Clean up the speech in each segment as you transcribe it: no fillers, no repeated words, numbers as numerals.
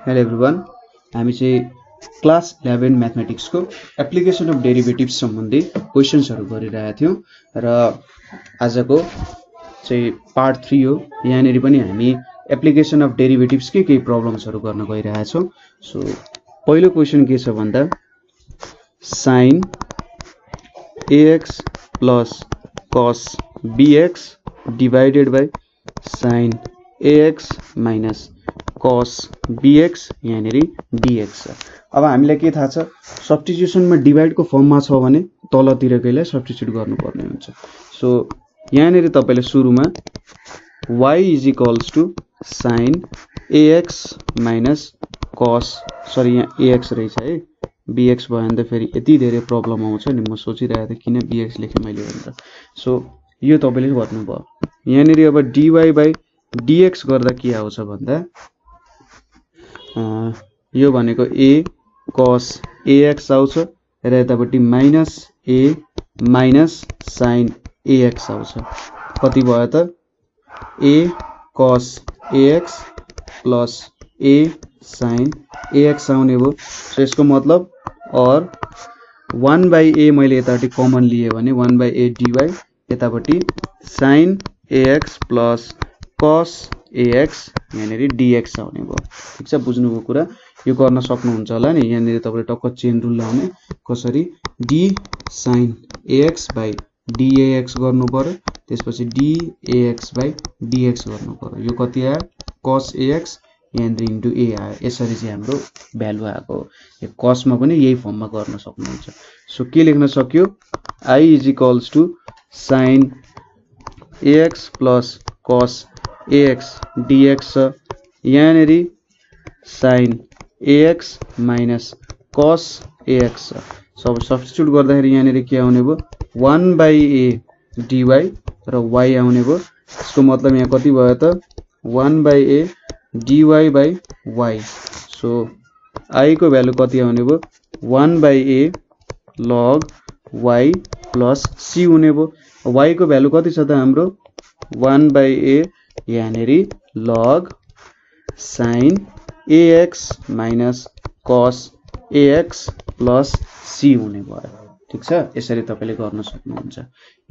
Hello everyone, हामी चाहिँ class 11 म्याथमेटिक्सको application of derivatives सम्बन्धी क्वेसन्सहरू गरिरहेका थियौँ र आजको चाहिँ पार्ट 3 हो। यहाँनिर पनि हामी एप्लिकेसन अफ डेरिभेटिभ्सकै केही प्रब्लम्सहरू गर्न गइरहेका छौँ। सो पहिलो क्वेसन के छ भन्दा sin ax plus cos bx divided by sin ax minus cos bx यहाँनिर dx छ। अब हामीलाई के थाहा छ, सब्स्टिट्युसनमा डिभाइडको फर्ममा छ भने तलतिरकैलाई सब्स्टिट्युट गर्नुपर्ने हुन्छ। सो यहाँनिर तपाईले सुरुमा y is equals to sin ax minus cos, sorry यहाँ ax रहेछ है, bx भयो भने त फेरि यति धेरै प्रब्लम आउँछ नि। म सोचिरहेको थिएँ किन bx लेखेँ मैले भनेर। सो यो तपाईले गर्नुभयो। यहाँनिर अब dy बाइ dx गर्दा के आउँछ भन्दा यो भनेको a cos ax आउँछ र यतापट्टि minus a minus sin ax आउँछ। कति भयो त a cos ax plus a sin ax आउने भयो। सो यसको मतलब और 1/a मैले यतापट्टि कमन लिए भने 1/a dy, यतापट्टि sin ax plus cos ax यहाँनिर dx आउने भयो। ठिक छ, बुझ्नुभयो कुरा? यो गर्न सक्नुहुन्छ होला नि। यहाँनिर तपाईले टक्क चेन रुल लाउने, कसरी d sin ax by dax गर्नु पर्यो, त्यसपछि dax बाइ dx गर्नु पर्यो। यो कति आयो cos ax यहाँनिर इन्टु a आयो। यसरी चाहिँ हाम्रो भ्यालु आएको हो। यो cos मा पनि यही फर्ममा गर्न सक्नुहुन्छ। सो के लेख्न सक्यो, I is equals to sin ax plus cos ax dx छ। यहाँनिर sin ax minus cos ax छ। सब सब्स्टिट्युट गर्दाखेरि यहाँनिर के आउने भयो 1/a dy र y आउने भयो। यसको मतलब यहाँ कति भयो त 1/a dy by y। So I को भ्यालु कति आउने भयो 1/a log y plus c हुने भयो। y को भ्यालु कति छ त हाम्रो 1/a यहाँनिर log sin ax minus cos ax plus c हुने भयो। ठिक छ, यसरी तपाईले गर्न सक्नुहुन्छ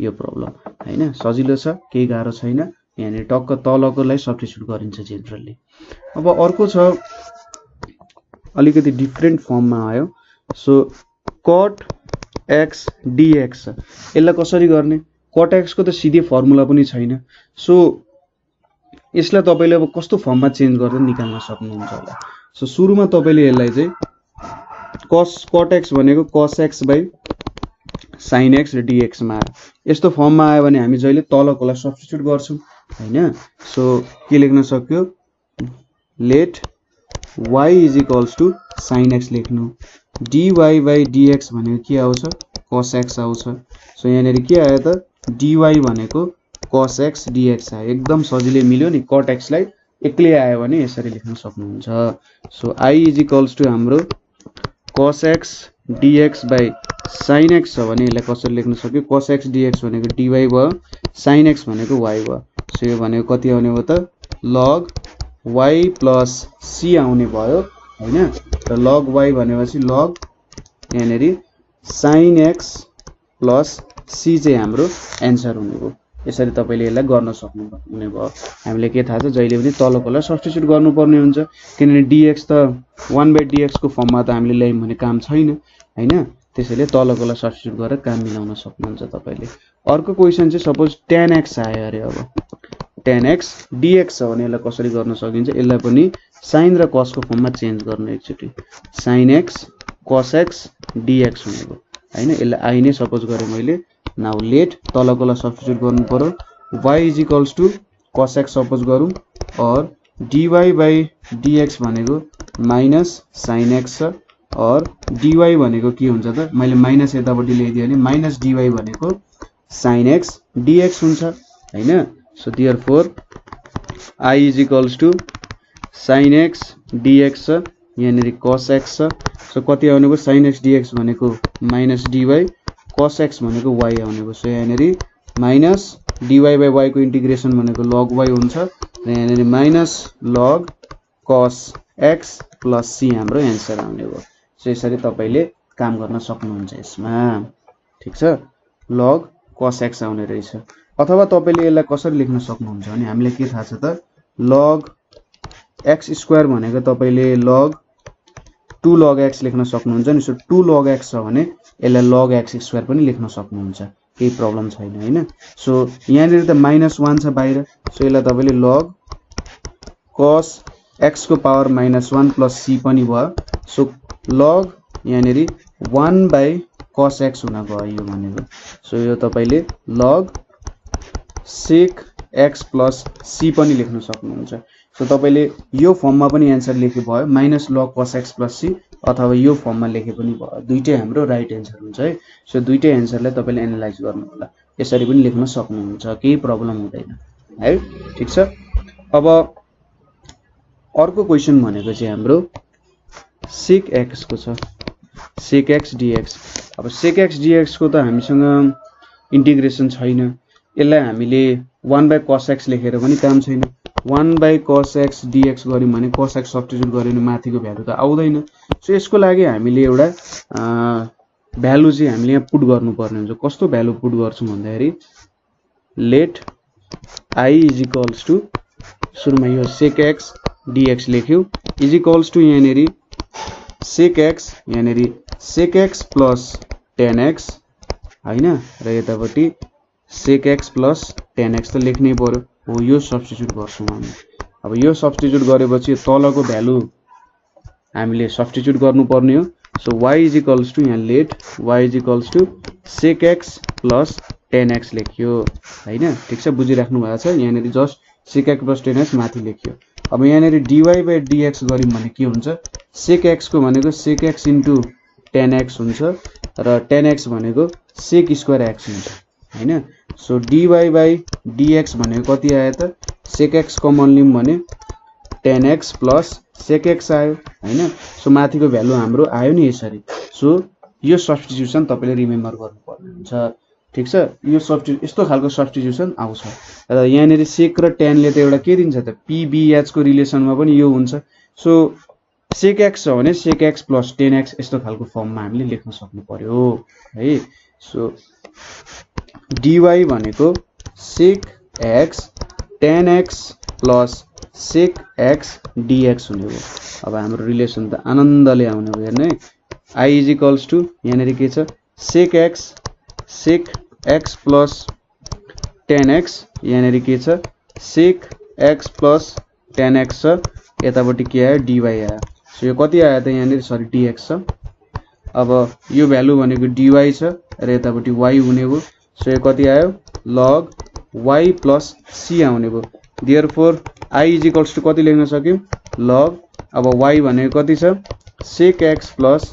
यो प्रब्लम हैन। सजिलो छ, केही गाह्रो छैन। यहाँनिर टक्क तलकोलाई सब्स्टिट्युट गरिन्छ जेनरली। अब अर्को छ, अलिकति डिफरेन्ट फर्ममा आयो। सो cot x dx, यसलाई कसरी गर्ने? cot x को त सिधै फर्मुला पनि छैन। सो यसलाई तपाईले अब कस्तो फर्ममा चेन्ज गर्दै निकाल्न सक्नुहुन्छ होला। सो सुरुमा तपाईले यसलाई चाहिँ cot x भनेको cos x by sin x र dx मा आयो। यस्तो फर्ममा आयो भने हामी जहिले तलकोलाई सब्स्टिट्युट गर्छौं हैन। सो के लेख्न सक्यो, let y is equals to sin x लेख्नु, dy बाइ dx भनेको के आउँछ cos x आउँछ। सो यहाँनिर के आयो त dy भनेको cos x dx आयो। एकदम सजिलै मिल्यो नि। cot x लाई एक्लै आयो भने यसरी लेख्न सक्नुहुन्छ। So I is equals to हाम्रो cos x dx by sin x छ भने यसलाई कसरी लेख्न सक्यो, cos x dx भनेको dy भयो, sin x भनेको y भयो। सो यो भनेको कति आउने भयो त log y प्लस c आउने भयो हैन। र log y भनेपछि log यहाँनिर sin x प्लस c चाहिँ हाम्रो एन्सर हुने भयो। यसरी तपाईले यसलाई गर्न सक्नुहुने भयो। हामीले के थाहा छ, जहिले पनि तलकोलाई सब्स्टिट्युट गर्नुपर्ने हुन्छ, किनभने dx त 1/dx को फर्ममा त हामीले ल्यायौं भने काम छैन हैन। त्यसैले तलकोलाई सब्स्टिट्युट गरेर काम मिलाउन सक्नुहुन्छ तपाईले। अर्को क्वेशन चाहिँ सपोज tan x आयो अरे। अब tan x dx छ भने यसलाई कसरी गर्न सकिन्छ, यसलाई पनि sin र cos को फर्ममा चेन्ज गर्न एकचोटी sin x cos x dx हुने भयो हैन। यसलाई I नै सपोज गरे मैले। नाउ लेट तलकोलाई सब्स्टिट्युट गर्नु पर्यो, y is equals to cos x suppose गरौँ और dy बाइ dx भनेको माइनस sin x छ और dy भनेको के हुन्छ त, मैले माइनस यतापट्टि ल्याइदिए भने माइनस dy भनेको sin x dx हुन्छ हैन। So therefore I is equals to sin x dx छ, यहाँनिर cos x छ। सो कति आउने भयो sin x dx भनेको माइनस dy, cos x भनेको y आउने भयो। सो यहाँनिर माइनस dy बाइ y को इन्टिग्रेसन भनेको log y हुन्छ र यहाँनिर minus log cos x plus c हाम्रो एन्सर आउने हो। सो यसरी तपाईले काम गर्न सक्नुहुन्छ यसमा। ठीक छ, लग cos x आउने रहेछ। अथवा तपाईले यसलाई कसरी लेख्न सक्नुहुन्छ भने हामीले के थाहा छ त, log x स्क्वायर भनेको तपाईले log 2 log x लेख्न सक्नुहुन्छ नि। सो 2 log x छ भने यसलाई log x स्क्वायर पनि लेख्न सक्नुहुन्छ, केही प्रब्लम छैन हैन। सो यहाँनिर त -1 छ बाहिर, सो यसलाई तपाईले log cos x को पावर -1 प्लस c पनि भयो। सो log यहाँनिर 1/cos x हुन गयो यो भनेको। सो यो तपाईले log sec x plus c पनि लेख्न सक्नुहुन्छ। सो तपाईले यो फर्ममा पनि एन्सर लेखे भयो, -log cos x plus c, अथवा यो फर्ममा लेखे पनि भयो। दुईटै हाम्रो राइट एन्सर हुन्छ है। सो दुईटै एन्सरलाई तपाईले एनालाइज गर्नु होला, यसरी पनि लेख्न सक्नुहुन्छ, केही प्रब्लम हुँदैन है। ठीक छ, अब अर्को क्वेशन भनेको चाहिँ हाम्रो sec x को छ, sec x dx। अब sec x dx को त हामीसँग इन्टिग्रेसन छैन, यसलाई हामीले 1/cos x लेखेर पनि काम छैन। 1/cos x dx गर्यौं भने cos x सब्स्टिट्युट गर्यो भने माथिको भ्यालु त आउँदैन। सो यसको लागि हामीले एउटा भ्यालु चाहिँ हामीले यहाँ पुट गर्नुपर्ने हुन्छ। कस्तो भ्यालु पुट गर्छौं भन्दाखेरि let i is equals to, सुरुमा यो sec x dx लेख्यौ, इज इक्वल्स टु यहाँनिर sec x, यहाँनिर sec x plus tan x हैन, र यतापट्टि sec x plus tan x त लेख्नै पर्यो हो। यो सब्स्टिट्युट गर्छौं हामी। अब यो सब्स्टिट्युट गरेपछि तलको भ्यालु हामीले सब्स्टिट्युट गर्नुपर्ने हो। So y is equals to, यहाँ let y is equals to sec x plus tan x लेख्यो हैन। ठीक छ, बुझिराख्नु भएको छ। यहाँनिर just sec x plus tan x माथि लेख्यो। अब यहाँनिर dy/dx गर्यौं भने के हुन्छ, sec x को भनेको sec x into tan x हुन्छ, र tan x भनेको sec स्क्वायर x हुन्छ हैन। सो dy/dx भनेको कति आयो त, sec x कमन लियौं भने tan x plus sec x आयो हैन। सो माथिको भ्यालु हाम्रो आयो नि यसरी। सो यो सब्स्टिट्युसन तपाईले रिमेम्बर गर्नुपर्ने हुन्छ। ठीक छ, यो सब्स्टिट्युट यस्तो खालको सब्स्टिट्युसन आउँछ। र यहाँनिर sec र tan ले त एउटा के दिन्छ त, pbh को रिलेसनमा पनि यो हुन्छ। सो sec x छ भने sec x plus tan x यस्तो खालको फर्ममा हामीले लेख्न सक्नु पर्यो है। सो dy भनेको sec x tan x plus sec x dx हुने हो। अब हाम्रो रिलेसन त आनन्दले आउने हो हेर्नु है। i इज इक्वल्स टु यहाँनिर के छ, sec x plus tan x, यहाँनिर के छ sec x plus tan x छ, यतापट्टि के आयो dy आयो। सो यो कति आयो त यहाँनिर, सरी dx छ। अब यो भ्यालु भनेको dy छ र यतापट्टि y हुने हो। सो यो कति आयो, log y प्लस c आउने हो। Therefore i is equals to कति लेख्न सक्यौं, log, अब y भनेको कति छ, sec x plus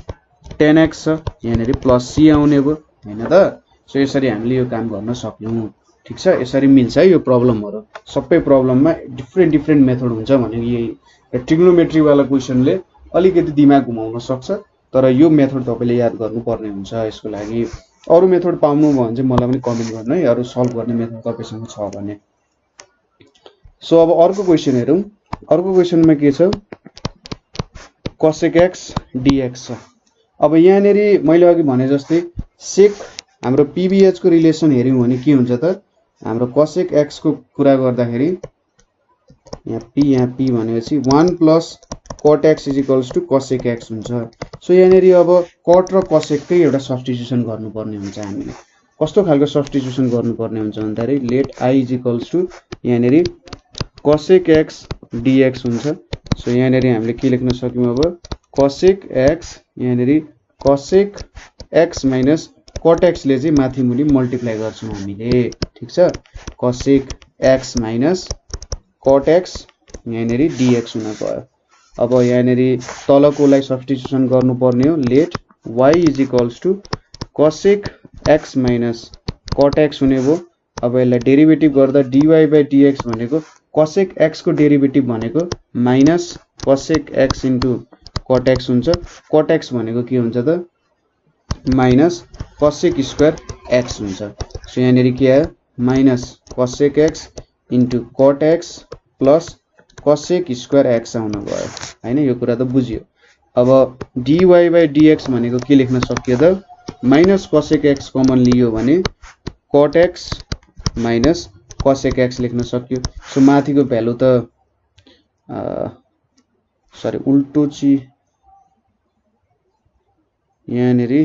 tan x छ, यहाँनिर प्लस c आउने हो हैन त। सो यसरी हामीले यो काम गर्न सक्यौं। ठीक छ, यसरी मिल्छ है यो प्रब्लमहरु। सबै प्रब्लममा डिफरेन्ट मेथड हुन्छ भनेको यही। ट्रिग्नोमेट्री वाला क्वेशनले अलिकति दिमाग घुमाउन सक्छ, तर यो मेथड तपाईले याद गर्नुपर्ने हुन्छ। यसको लागि अरु मेथड पाउनु भयो भने चाहिँ मलाई पनि कमेन्ट गर्नु है, अरु सल्भ गर्ने मेथड तपाईसँग छ भने। सो अब अर्को क्वेशन हेरौं। अर्को क्वेशनमा के छ, cosec x dx छ। अब यहाँनेरि मैले अघि भने जस्तै sec हाम्रो pbh को रिलेसन हेर्यौं भने के हुन्छ त, हाम्रो cosec x को कुरा गर्दाखेरि यहाँ p भनेपछि 1 plus cot x is equals to cosec x हुन्छ। सो यहाँनेरि अब cot र cosec कै एउटा सब्स्टिट्युसन गर्नुपर्ने हुन्छ हामीले। कस्तो खालको सब्स्टिट्युसन गर्नुपर्ने हुन्छ भन्दाखेरि let i is equals to यहाँनेरि cosec x dx हुन्छ। सो यहाँनेरि हामीले के लेख्न सक्यौं, अब cosec x, यहाँनेरि cosec x minus cot x ले चाहिँ माथि मुनि मल्टिप्लाई गर्छौं हामीले। ठीक छ, cosec x minus cot x यहाँनेरि dx हुन गयो। अब यहाँनेरि तलकोलाई सब्स्टिट्युसन गर्नुपर्ने हो, let y is equals to cosec x minus cot x हुने भयो। अब यसलाई डेरिभेटिभ गर्दा dy/dx भनेको cosec x को डेरिभेटिभ भनेको minus cosec x into cot x हुन्छ। cot x भनेको के हुन्छ त, माइनस cosec स्क्वायर x हुन्छ। सो यहाँनेरि के आयो, minus cosec x into cot x plus cosec square x आउन गयो हैन यो कुरा त बुझियो अब dy by dx भनेको के लेख्न सकियो त माइनस cosec x कमन लियो भने cot x minus cosec x लेख्न सकियो सो माथिको भ्यालु त सरी उल्टो छि यहाँनेरि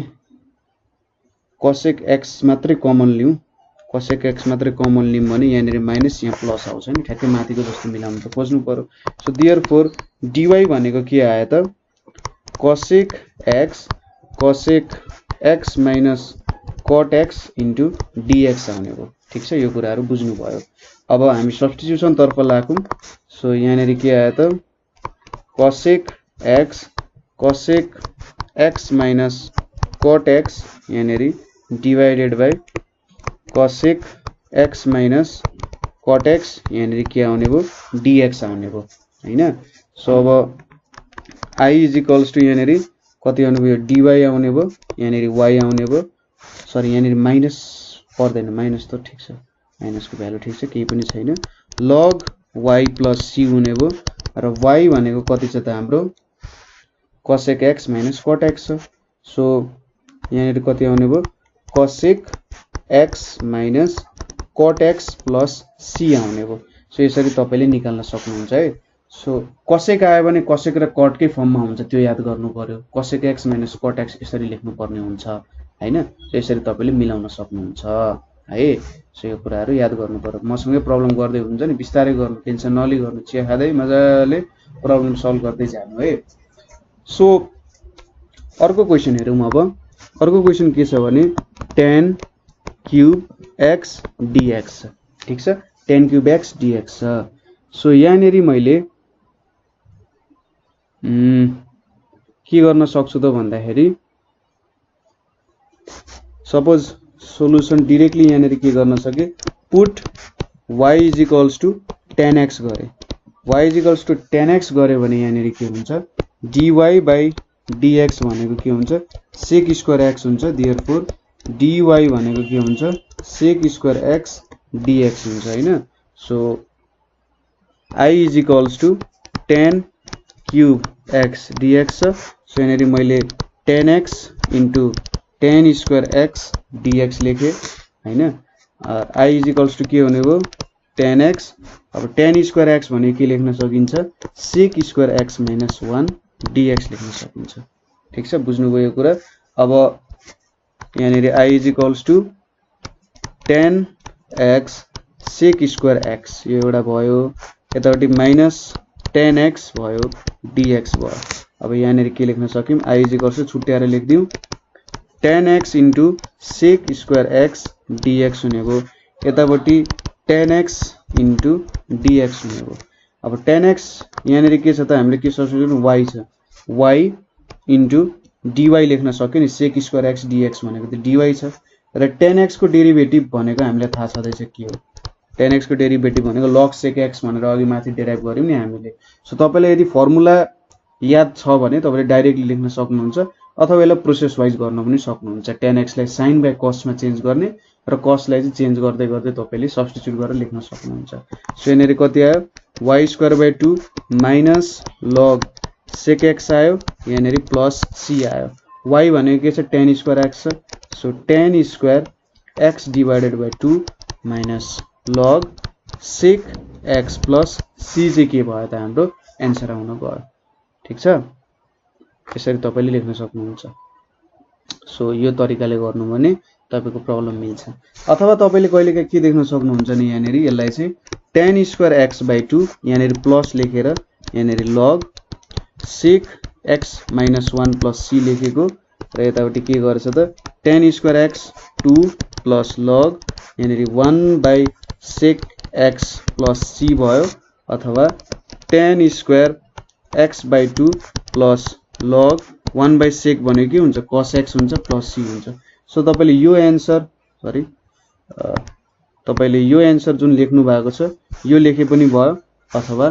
cosec x मात्रै कमन लिऊ cosec x मात्रै कमन लियौं भने यहाँनेरि माइनस यहाँ प्लस आउँछ नि ठ्याक्कै माथिको जस्तो मिलाउन त खोज्नु पर्यो सो देयरफोर dy भनेको के आयो त cosec x minus cot x into dx आउने हो ठीक छ यो कुराहरु बुझ्नु भयो अब हामी सब्स्टिट्युसन तर्फ लागौं सो यहाँनेरि के आयो त cosec x minus cot x यहाँनेरि divided by cosec x minus cot x यहाँनेरि के आउने भो dx आउने भो हैन सो अब I इज इक्वल्स टु यहाँनेरि कति आउने भयो dy आउने भो यहाँनेरि y आउने भो सरी यहाँनेरि माइनस पर्दैन माइनस त ठीक छ माइनसको भ्यालु ठीक छ केही पनि छैन log y प्लस c हुने भो र y भनेको कति छ त हाम्रो cosec x minus cot x छ सो यहाँनेरि कति आउने भो cosec x minus cot x plus c आउने भो सो यसरी तपाईले निकाल्न सक्नुहुन्छ है सो cosec आयो भने cosec र cot कै फर्ममा हुन्छ त्यो याद गर्नु पर्यो cosec x minus cot x यसरी लेख्नु पर्ने हुन्छ हैन यसरी तपाईले मिलाउन सक्नुहुन्छ है सो यो कुराहरु याद गर्नु पर्यो मसँगै प्रब्लम गर्दै हुन्छ नि बिस्तारै गर्नु टेन्सन नलि गर्नु चिया खादै मजाले प्रब्लम सल्भ गर्दै जानु है सो अर्को क्वेशन हेरौं अब अर्को क्वेशन के छ भने tan cube x dx ठीक छ tan cube x dx छ सो यहाँनेरि मैले के गर्न सक्छु त भन्दाखेरि सपोज सोलुसन डाइरेक्टली यहाँनेरि के गर्न सके put y is equals to tan x गरे y is equals to tan x गरे भने यहाँनेरि के हुन्छ dy बाइ dx भनेको के हुन्छ sec स्क्वायर x हुन्छ देयरफोर dy भनेको के हुन्छ sec स्क्वायर x dx हुन्छ हैन so I is equals to tan cube x dx so यहाँनेरि मैले tan x into tan square x dx लेखे हैन I इज इक्वल्स टु के हुने भो tan x अब tan स्क्वायर x भने के लेख्न सकिन्छ sec square x minus 1 dx लेख्न सकिन्छ ठीक छ बुझ्नुभयो यो कुरा अब यहाँनेरि I is equals to tan x sec square x यो एउटा भयो यतापटि माइनस tan x भयो dx भयो अब यहाँनेरि के लेख्न सक्यौं I इज इक्वल्स टु छुट्याएर लेख्दियौ tan x into sec square x dx हुने भो यतापटि tan x इन्टु dx हुने भो अब tan x यहाँनेरि के छ त हामीले के सब्स्टिट्युट y छ y इन्टु dy लेख्न सक्यो नि sec स्क्वायर x dx भनेको त dy छ र tan x को डेरिभेटिभ भनेको हामीलाई थाहा छदैछ के हो tan x को डेरिभेटिभ भनेको log sec x भनेर अघि माथि डेराइभ गर्यौं नि हामीले सो तपाईलाई यदि फर्मुला याद छ भने तपाईले डाइरेक्टली लेख्न सक्नुहुन्छ अथवा यसलाई प्रोसेस वाइज गर्न पनि सक्नुहुन्छ tan x लाई sin बाइ cos मा चेन्ज गर्ने र cos लाई चाहिँ चेन्ज गर्दै गर्दै तपाईले सब्स्टिट्युट गरेर लेख्न सक्नुहुन्छ सो यनेरि कति आयो y square by 2 minus log sec x आयो यनेरि प्लस c आयो y भनेको के छ tan स्क्वायर x छ so tan square x divided by 2 minus log sec x plus c चाहिँ के भयो त हाम्रो आन्सर आउन गयो ठीक छ यसरी तपाईले लेख्न सक्नुहुन्छ सो यो तरिकाले गर्नु भने तपाईको प्रब्लम मिल्छ अथवा तपाईले कहिलेकाहीँ के देख्न सक्नुहुन्छ नि यहाँनेरि यसलाई चाहिँ tan स्क्वायर x बाइ 2 यहाँनेरि प्लस लेखेर यहाँनेरि log sec x minus 1 plus c लेखेको र यतापटि के गर्छ त tan square x 2 plus log यहाँनेरि 1 by sec x plus c भयो अथवा tan square x by 2 plus log 1 by sec भनेको के हुन्छ cos x हुन्छ प्लस c हुन्छ सो तपाईले यो आन्सर सरी तपाईले यो आन्सर जुन लेख्नु भएको छ यो लेखे पनि भयो अथवा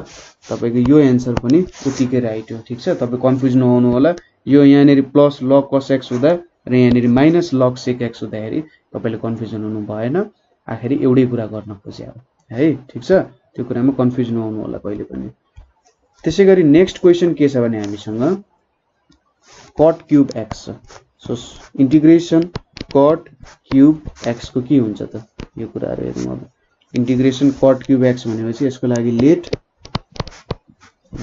तपाईको यो आन्सर पनि उतिकै राइट हो ठीक छ तपाई कन्फ्युज नहुनु होला यो यहाँनेरि प्लस log cos x हुँदा र यहाँनेरि माइनस log sec x हुँदाखेरि तपाईले कन्फ्युजन हुनु भएन आखिरी एउटै कुरा गर्न खोज्या हो है ठीक छ त्यो कुरामा कन्फ्युज नहुनु होला कहिले पनि त्यसैगरी नेक्स्ट क्वेशन के छ भने हामीसँग cot क्यूब x छ। So integration cot cube x को के हुन्छ त यो कुराहरु हेरौं। अब इन्टिग्रेसन cot क्यूब x भनेपछि यसको लागि let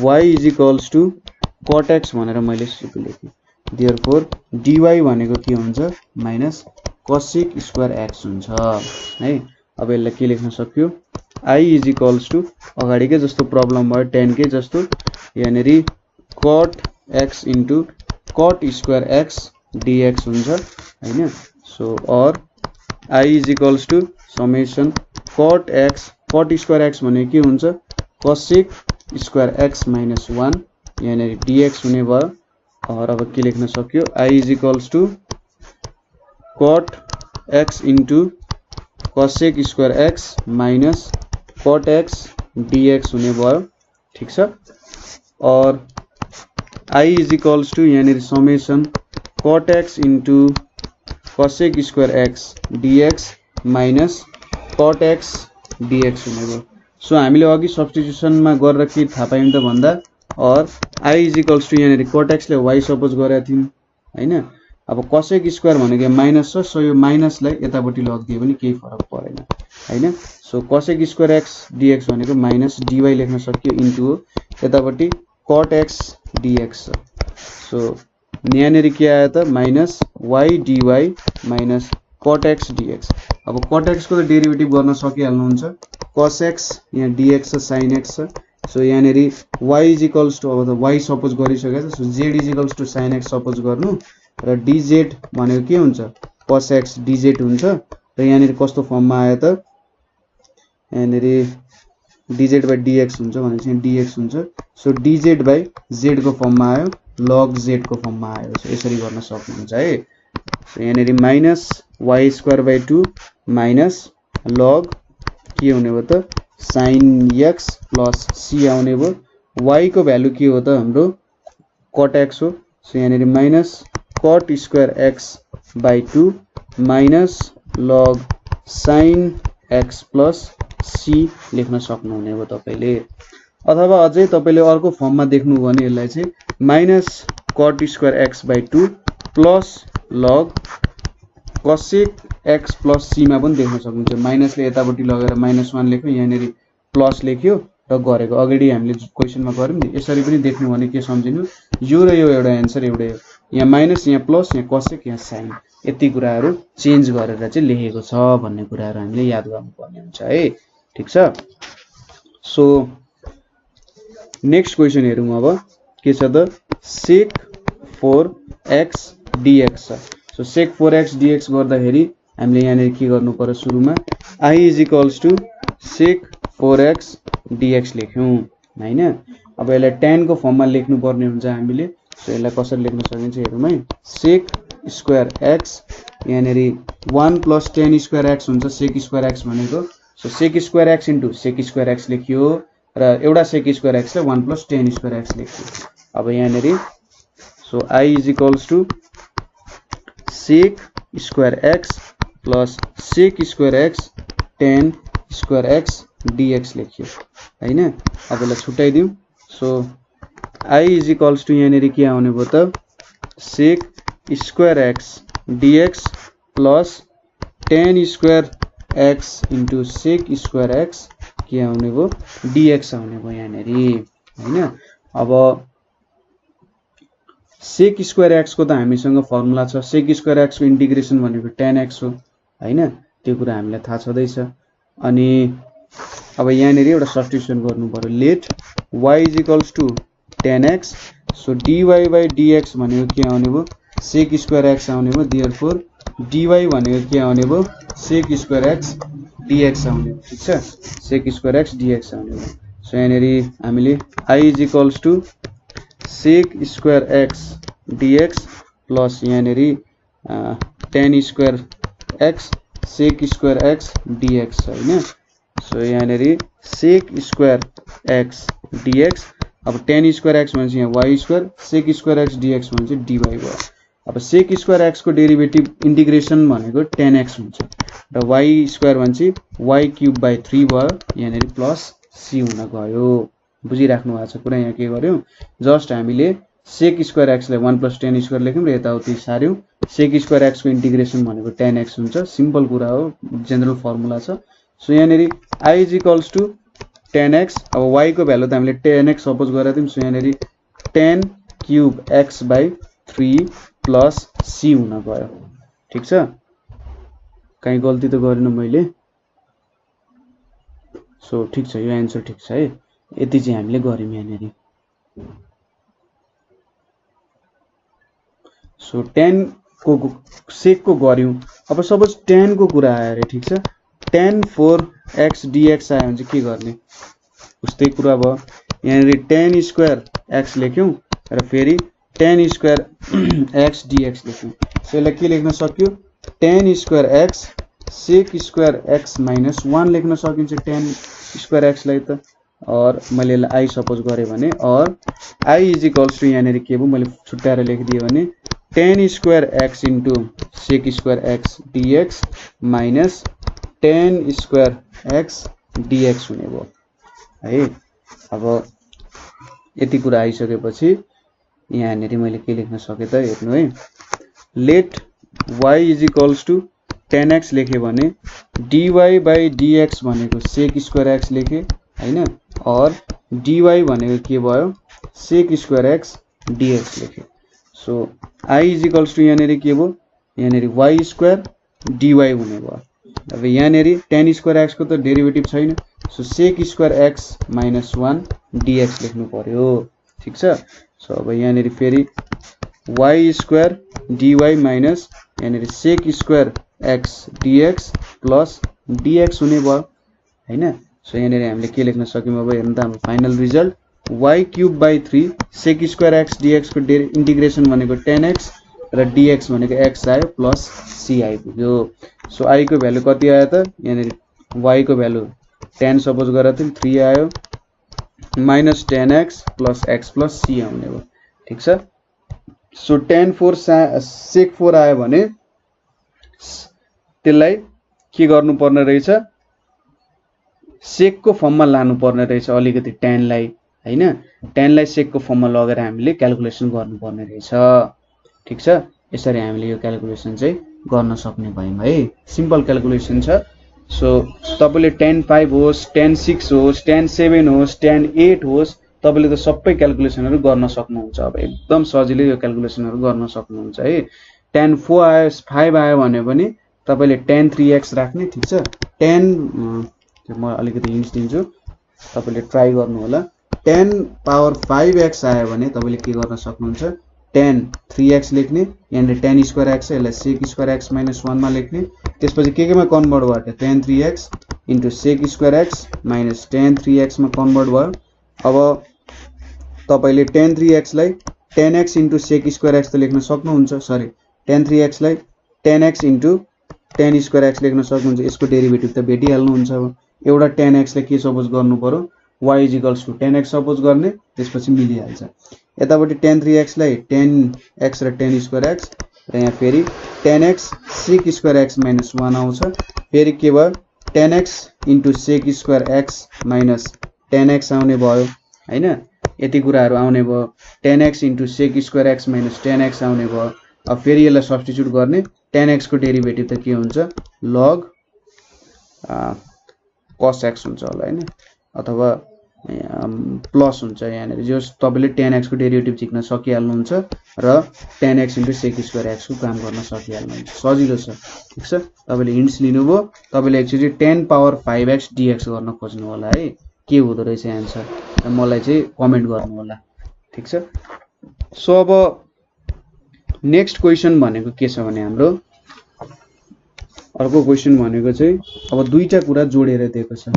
y is equals to cot x भनेर मैले सुरु लेखेँ। देयरफोर dy भनेको के हुन्छ माइनस cosec स्क्वायर x हुन्छ है। अब यसलाई के लेख्न सक्यो I इज इक्वल्स टु अगाडिकै जस्तो प्रब्लम भयो 10 के जस्तो यानेरी cot x into cot square x dx हुन्छ हैन। सो और I is equals to summation cot square x भने के हुन्छ cosec स्क्वायर x माइनस 1 यानेरी dx हुने भयो। और अब के लेख्न सक्यो I is equals to cot x into cosec square x minus cot x dx हुने भयो। ठीक छ। और I इज इक्वल्स टु यानी summation cot x into cosec square x dx minus cot x dx हुने भयो। सो हामीले अघि सब्स्टिट्युसनमा गरेर के थाहा पायौं त भन्दा और I इज इक्वल्स टु यानी cot x ले y सपोज गरेका थियौं हैन। अब cosec स्क्वायर भनेको माइनस छ। सो यो माइनसलाई यतापट्टि लगिदियो भने केही फरक परेन हैन। So cosec square x dx भनेको माइनस dy लेख्न सकियो इन्टु यतापट्टि cot x dx छ। सो यहाँनेरि के आयो त minus y dy minus cot x dx। अब cot x को डेरिभेटिभ गर्न सकिहाल्नुहुन्छ। cos x यहाँ dx छ sin x छ। सो यहाँनेरि y इज इक्वल्स टु अब त y सपोज गरिसकेको छ। So z is equals to sin x suppose गर्नु र dz भनेको के हुन्छ cos x dz हुन्छ। र यहाँनेरि कस्तो फर्ममा आयो त यहाँनेरि dz by dx हुन्छ भनेपछि यहाँ dx हुन्छ। सो dz by z को फर्ममा आयो log z को फर्ममा आयो। सो यसरी गर्न सक्नुहुन्छ है। सो यहाँनेरि minus y square by 2 minus log के हुने भयो त sin x प्लस c आउने भयो। y को भ्यालु के हो त हाम्रो cot x हो। सो यहाँनेरि minus cot square x by 2 minus log sin x plus c लेख्न सक्नुहुने हो तपाईले। अथवा अझै तपाईले अर्को फर्ममा देख्नु हो भने यसलाई चाहिँ minus cot square x by 2 plus log cosec x plus c मा पनि देख्न सक्नुहुन्छ। माइनसले यतापट्टि लगेर -1 लेख्यो यहाँनेरि प्लस लेख्यो र गरेको अगाडि हामीले क्वेशनमा गर्यौं नि यसरी पनि देख्नु भने के सम्झिनु यो र यो एउटा आन्सर एउटै हो। यहाँ माइनस यहाँ प्लस यहाँ cosec यहाँ sin यति कुराहरु चेन्ज गरेर चाहिँ लेखेको छ भन्ने कुराहरु हामीले याद गर्नुपर्ने हुन्छ है। ठीक छ। सो नेक्स्ट क्वेशन हेरौं अब के छ त sec 4x dx छ। सो sec 4x dx गर्दाखेरि हामीले यहाँ के गर्नु पर्यो सुरुमा I is equals to sec 4x dx लेख्यौं हैन। अब यसलाई tan को फर्ममा लेख्नु पर्ने हुन्छ हामीले। सो यसलाई कसरी लेख्न सकिन्छ हेरौं है। sec स्क्वायर x यहाँनेरि 1 प्लस tan स्क्वायर x हुन्छ sec स्क्वायर x भनेको। So sec square x into sec square x लेखियो र एउटा sec स्क्वायर x लाई 1 प्लस tan स्क्वायर x लेखियो। अब यहाँनेरि so I is equals to sec square x plus sec square x tan square x dx लेखियो हैन। अब यसलाई छुट्याइदिउँ। So I is equals to यहाँनेरि के आउने भयो त sec square x dx plus tan square x into sec square x के आउने भयो dx आउने भयो यहाँनेरि हैन। अब sec स्क्वायर x को त हामीसँग फर्मुला छ। sec स्क्वायर x को इन्टिग्रेसन भनेको tan x हो हैन। त्यो कुरा हामीलाई थाहा छदैछ। अनि अब यहाँनेरि एउटा सब्स्टिट्युसन गर्नु पर्यो let y is equals to tan x। So dy by dx भनेको के आउने भयो sec स्क्वायर x आउने भयो। देयरफोर dy भनेको के आउने भयो sec स्क्वायर x dx आउने। ठीक छ। sec स्क्वायर x dx आउने भयो। सो यहाँनेरि हामीले I is equals to sec square x dx plus यहाँनेरि tan square x sec square x dx हैन। सो यहाँनेरि sec स्क्वायर x dx। अब tan स्क्वायर x भनेपछि यहाँ y square sec square x dx भनेपछि dy भयो। अब sec square x को डेरिभेटिभ इन्टिग्रेसन भनेको tan x हुन्छ र y स्क्वायर भनेपछि y क्यूब by 3 भयो यहाँनेरि प्लस c हुन गयो बुझिराख्नु भएको छ कुरा। यहाँ के गर्यौं, जस्ट हामीले सेक स्क्वायर एक्स लाई 1 + tan स्क्वायर लेख्यौं र यताउति सार्यौं। सेक स्क्वायर एक्स को इन्टिग्रेसन भनेको tan x हुन्छ, सिम्पल कुरा हो, जेनरल फर्मुला छ। सो यहाँनेरि I = tan x, अब y को भ्यालु त हामीले tan x सपोज गरेका थियौं। सो यहाँनेरि tan क्यूब x/3 + c हुन गयो। ठीक छ, कहीं गल्ती त गरिन मैले? सो ठीक छ, यो एन्सर ठीक छ है। यति चाहिँ हामीले गर्यौं यहाँनेरि। सो tan को सेक को गर्यौं। अब सपोज tan को कुरा आयो रे, ठीक छ, tan 4x dx आयो भने चाहिँ के गर्ने? उस्तै कुरा भयो। यहाँनेरि tan स्क्वायर x लेख्यौं र फेरि tan स्क्वायर x dx लेख्यौं। सो यसलाई के लेख्न सक्यो? tan square x sec square x - 1 लेख्न सकिन्छ tan स्क्वायर x लाई त। और मैले यसलाई I सपोज गरे भने, और I = यहाँनेरि के भयो, मैले छुट्याएर लेखिदिए भने tan square x into sec square x dx minus tan square x dx हुने भयो है। अब यति कुरा आइसकेपछि यहाँनेरि मैले के लेख्न सके त हेर्नु है। लेट y = tan x लेखे भने dy/dx भनेको sec स्क्वायर x लेखे हैन, और dy भनेको के भयो, sec स्क्वायर x dx लेखे। सो I = यहाँनेरि के भयो, यहाँनेरि y स्क्वायर dy हुने भयो। अब यहाँनेरि tan स्क्वायर x को त डेरिभेटिभ छैन। So sec square x - 1 dx लेख्नु पर्यो। ठीक छ। सो अब यहाँनेरि फेरि y स्क्वायर dy माइनस यहाँनेरि sec square x dx plus dx हुने भयो हैन। सो यहाँनेरि हामीले के लेख्न सक्यौं, अब हेर्नु त हाम्रो final result y³/3 sec square x dx को इन्टिग्रेसन भनेको tan x र dx भनेको x आयो प्लस c आइपुग्यो। सो I को भ्यालु कति आयो त, यहाँनेरि y को भ्यालु tan सपोज गरेर थियौं 3 आयो minus tan x plus x plus c आउने भयो। ठीक छ। सो tan 4 sec 4 आयो भने त्यसलाई के गर्नु पर्ने रहेछ, सेक को फर्ममा लानु पर्ने रहेछ अलिकति tan लाई हैन। tan लाई सेक को फर्ममा लगेर हामीले क्याल्कुलेसन गर्नु पर्ने रहेछ। ठीक छ। यसरी हामीले यो क्याल्कुलेसन चाहिँ गर्न सक्ने भयौं है। सिम्पल क्याल्कुलेसन छ। सो तपाईले tan 5 होस्, tan 6 होस्, tan 7 होस्, tan 8 होस्, तपाईले त सबै क्याल्कुलेसनहरु गर्न सक्नुहुन्छ। अब एकदम सजिलै यो क्याल्कुलेसनहरु गर्न सक्नुहुन्छ है। tan 4 आयो 5 आयो भने पनि तपाईले tan 3x राख्ने। ठीक छ। tan म अलिकति हिन्ट्स दिन्छु, तपाईले ट्राई गर्नु होला। tan पावर 5x आयो भने तपाईले के गर्न सक्नुहुन्छ, tan 3x लेख्ने, यहाँ tan स्क्वायर x है, यसलाई sec स्क्वायर x - 1 मा लेख्ने। त्यसपछि केमा कन्भर्ट भयो, tan 3x into sec square x minus tan 3x मा कन्भर्ट भयो। अब तपाईले tan 3x लाई tan x into sec square x त लेख्न सक्नुहुन्छ, सरी tan 3x लाई tan x into tan square x लेख्न सक्नुहुन्छ। यसको डेरिभेटिभ त भेटिहाल्नुहुन्छ। अब एउटा tan x लाई के सपोज गर्नु पर्यो, y = tan x सपोज गर्ने, त्यसपछि मिलिहाल्छ। यतापटि tan 3x लाई tan x र tan स्क्वायर x र यहाँ फेरि tan x sec square x - 1 आउँछ। फेरि के भयो, tan x into sec square x minus tan x आउने भयो हैन। यति कुराहरु आउने भयो। tan x into sec square x minus tan x आउने भयो। अब फेरि यसलाई सब्स्टिट्युट गर्ने, tan x को डेरिभेटिभ त के हुन्छ, log cos x हुन्छ होला हैन, अथवा प्लस हुन्छ। यहाँनेरि जो तपाईले tan x को डेरिभेटिभ झिक्न सकिहाल्नुहुन्छ र tan x into sec square x को काम गर्न सकिहाल्नुहुन्छ। सजिलो छ। ठीक छ। तपाईले हिन्ट्स लिनुभयो, तपाईले actually tan power 5x dx गर्न खोज्नु होला है। के हुँदो रहेछ आन्सर, मलाई चाहिँ कमेन्ट गर्नु होला। ठीक छ। सो अब नेक्स्ट क्वेशन भनेको के छ भने हाम्रो अर्को क्वेशन भनेको चाहिँ अब दुईटा कुरा जोडेर दिएको छ।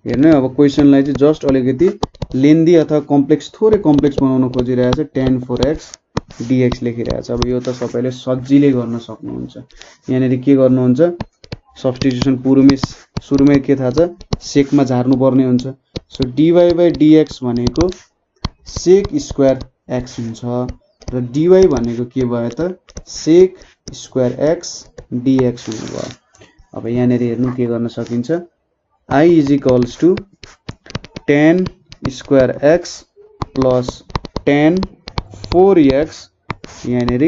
हेर्नु अब क्वेशनलाई चाहिँ जस्ट अलिकति लेन्दी अथवा कम्प्लेक्स, थोरै कम्प्लेक्स बनाउन खोजिरहेछ। tan 4x dx लेखिरहेछ। अब यो त सबैले सजिलै गर्न सक्नुहुन्छ। यहाँनेरि के गर्नुहुन्छ, सब्स्टिट्युसन सुरुमै के थाहा छ, सेकमा झार्नु पर्ने हुन्छ। सो dy/dx भनेको sec स्क्वायर x हुन्छ र dy भनेको के भयो त, sec स्क्वायर x dx हुने भयो। अब यहाँनेरि हेर्नु के गर्न सकिन्छ, I = tan square x plus tan 4x यहाँनिर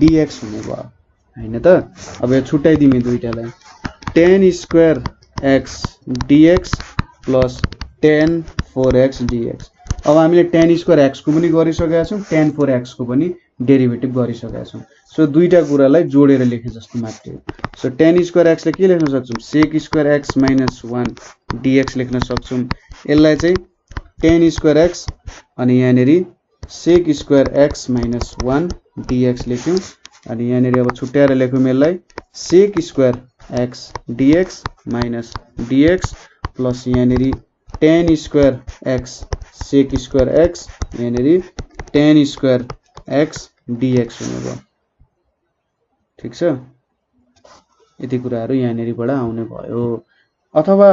dx हुने भयो हैन त। अब यो छुट्याइदिमे दुईटालाई tan square x dx plus tan 4x dx। अब हामीले tan स्क्वायर x को पनि गरिसकेका छौं tan 4x को पनि डेरिभेटिभ गरिसकेका छौं। सो दुईटा कुरालाई जोडेर लेखे जस्तो मात्र हो। सो tan स्क्वायर x ले के लेख्न सक्छौं sec स्क्वायर x - 1 dx लेख्न सक्छौं। यसलाई चाहिँ tan स्क्वायर x अनि यहाँनिर sec स्क्वायर x - 1 dx लेख्यौं। अनि यहाँनिर अब छुट्याएर लेखौं यसलाई sec square x dx minus dx plus यहाँनिर tan square x sec square x यहाँनिर tan स्क्वायर x dx हुने भयो। ठीक छ, यति कुराहरु यहाँनिरबाट आउने भयो। अथवा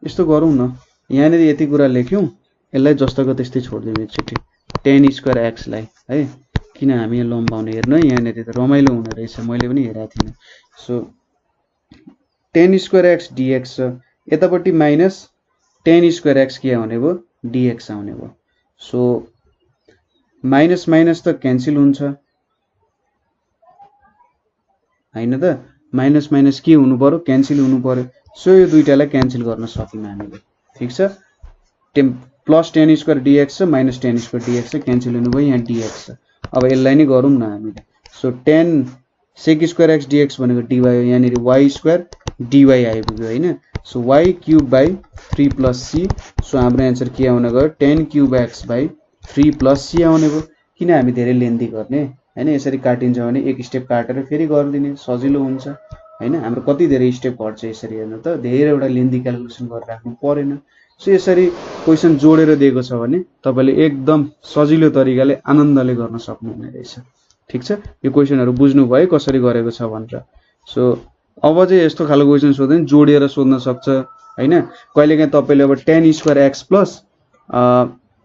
यस्तो गरौँ न, यहाँनिर यति कुरा लेख्यौं, यसलाई जस्तोको त्यस्तै छोड्दियौं एकचोटी tan स्क्वायर x लाई है, किन हामी लम्बाउने हेर्नु है, यहाँनिर त रमाइलो हुने रहेछ, मैले पनि हेरेको थिएँ। So tan square x dx छ, यतापट्टि माइनस tan स्क्वायर x के आउने भयो dx आउने भयो। सो माइनस माइनस त क्यान्सल हुन्छ हैन त, माइनस माइनस के हुनु पर्यो क्यान्सल हुनु पर्यो। सो यो दुईटालाई क्यान्सल गर्न सक्यौं हामीले। ठीक छ, प्लस tan स्क्वायर dx छ माइनस tan स्क्वायर dx छ, क्यान्सल हुनु भयो, यहाँ dx छ। अब यसलाई नै गरौँ न हामीले। So tan sec square x dx भनेको dy हो, यहाँनिर y स्क्वायर dy आइपुग्यो हैन। So y cube by 3 plus c। So हाम्रो आन्सर के आउन गयो tan cube x by 3 plus c आउने भयो। किन हामी धेरै लेन्थी गर्ने हैन, यसरी काटिन्छ भने एक स्टेप काटेर फेरि गर्दिने सजिलो हुन्छ हैन। हाम्रो कति धेरै स्टेप घट्छ यसरी हेर्नु त, धेरैवटा लेन्थी क्याल्कुलेसन गरेर राख्नु परेन। सो यसरी क्वेशन जोडेर दिएको छ भने तपाईले एकदम सजिलो तरिकाले आनन्दले गर्न सक्नुहुने रहेछ। ठीक छ, यो क्वेशनहरु बुझ्नु भयो कसरी गरेको छ भनेर। सो अब चाहिँ यस्तो खालको क्वेशन सोध्दैन जोडेर सोध्न सक्छ हैन। कहिलेकाहीँ तपाईले अब tan square x plus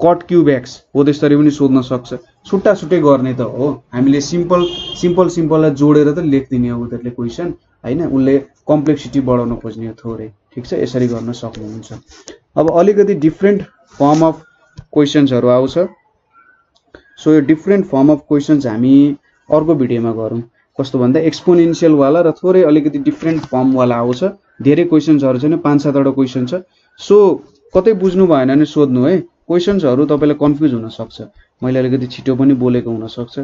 cot cube x हो त्यसरी पनि सोध्न सक्छ। छुट्टा छुट्टै गर्ने त हो, हामीले सिम्पललाई जोडेर त लेख्दिने हो उनीहरुले क्वेशन हैन, उनले कम्प्लेक्सिटी बढाउन खोज्ने हो थोरै। ठीक छ, यसरी गर्न सक्नुहुन्छ। अब अलिकति डिफरेन्ट फर्म अफ क्वेशन्सहरु आउँछ। सो यो डिफरेन्ट फर्म अफ क्वेशन्स हामी अर्को भिडियोमा गरौँ। कस्तो भन्दा एक्सपोनेन्शियल वाला र थोरै अलिकति डिफरेन्ट फर्म वाला आउँछ। धेरै क्वेशन्सहरु छैन, 5-7 वटा क्वेशन छ। सो कतै बुझ्नु भएन भने सोध्नु है, क्वेशन्सहरु तपाईलाई कन्फ्युज हुन सक्छ, मैले अलिकति छिटो पनि बोलेको हुन सक्छ।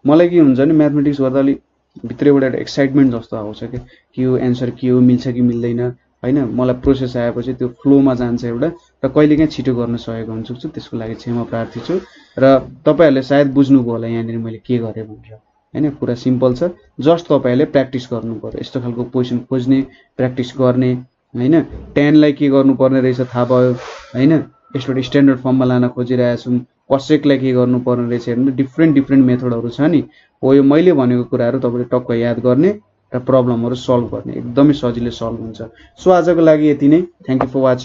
मलाई के हुन्छ भने म्याथमेटिक्स गर्दा अलि भित्रैबाट एउटा एक्साइटमेन्ट जस्तो आउँछ कि यो एन्सर के हो, मिल्छ कि मिल्दैन हैन। मलाई प्रोसेस आएपछि त्यो फ्लोमा जान्छ एउटा, र कहिलेकाहीँ छिटो गर्न सकेको हुन्छु, त्यसको लागि क्षमा प्रार्थी छु। र तपाईहरुले सायद बुझ्नुभयो होला यहाँनिर मैले के गरे भनेर हैन। पुरा सिम्पल छ, जस्ट तपाईहरुले प्र्याक्टिस गर्नु पर्यो, यस्तो खालको क्वेशन खोज्ने प्र्याक्टिस गर्ने हैन। tan लाई के गर्नुपर्ने रहेछ थाहा भयो हैन, यसबाट स्ट्यान्डर्ड फर्ममा लान खोजिरहेका छौं। cosec लाई के गर्नुपर्ने रहेछ हेर्नु, डिफरेन्ट मेथडहरु छ नि। हो यो मैले भनेको कुराहरु तपाईले टक्क याद गर्ने र प्रब्लमहरु सल्भ गर्ने, एकदमै सजिलै सल्भ हुन्छ। सो आजको लागि यति नै, थ्यांक यू फर वाचिङ।